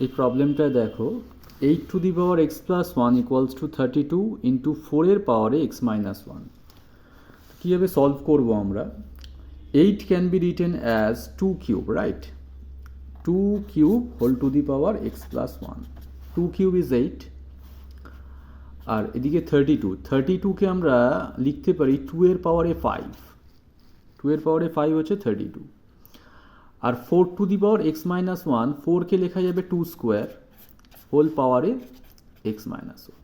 এই প্রবলেমটা দেখো 8 to the power x plus one equals to 32 into 4 পাওয়ারে এক্স মাইনাস ওয়ান। কীভাবে সলভ করবো আমরা? 8 can be written as 2 cube, right? 2 cube whole to the power x plus one. 2 cube is 8, আর এদিকে 32কে আমরা লিখতে পারি 2 এর পাওয়ারে 5। 2 এর পাওয়ারে 5 হচ্ছে 32। আর 4 to the power x minus one, 4কে লেখা যাবে 2 স্কোয়ার হোল পাওয়ারে এক্স মাইনাস ওয়ান।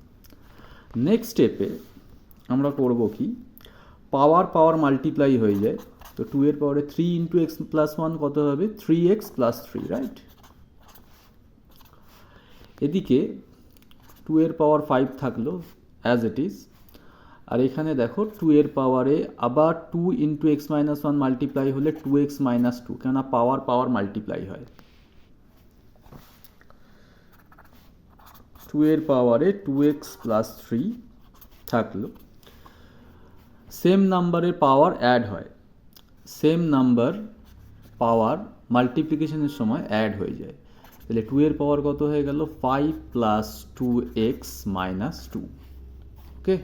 নেক্সট স্টেপে আমরা করব কি, পাওয়ার মাল্টিপ্লাই হয়ে যায়, তো 2 এর পাওয়ারে 3 ইন্টু এক্স প্লাস ওয়ান কত হবে? 3x plus 3, right? এদিকে 2 এর পাওয়ার 5 থাকলো অ্যাজ ইট ইজ, আর এখানে দেখো 2 এর পাওয়ারে আবার 2 into x minus one multiply হলে 2x মাইনাস 2, কেননা পাওয়ার মাল্টিপ্লাই হয়। 2 এর পাওয়ারে 2x প্লাস 3 থাকলো। সেম নাম্বারের পাওয়ার অ্যাড হয়, সেম নাম্বার পাওয়ার মাল্টিপ্লিকেশনের সময় অ্যাড হয়ে যায়, তাহলে 2 এর পাওয়ার কত হয়ে গেল? 5 প্লাস 2x মাইনাস 2। ওকে,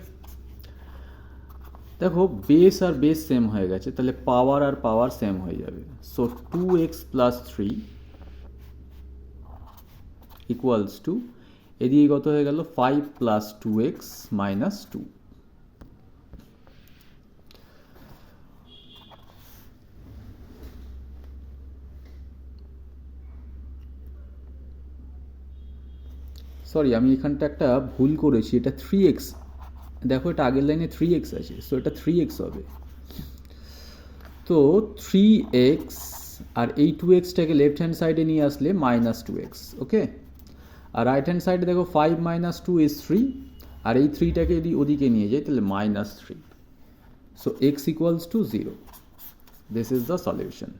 দেখো বেস আর বেস সেম হয়ে গেছে, তাহলে পাওয়ার আর পাওয়ার সেম হয়ে যাবে। So 2x plus 3 equals to, এদিকে কত হয়ে গেল? 5 প্লাস 2x মাইনাস 2। সরি, আমি এখানটা একটা ভুল করেছি, এটা 3x। দেখো এটা আগের লাইনে 3x আছে, সো এটা 3x হবে। তো 3x আর এই 2xটাকে লেফট হ্যান্ড সাইডে নিয়ে আসলে মাইনাস 2x, ওকে? আর রাইট হ্যান্ড সাইডে দেখো 5 মাইনাস 2 ইজ 3, আর এই 3টাকে যদি ওদিকে নিয়ে যাই তাহলে minus 3। So x equals to 0। This is the solution.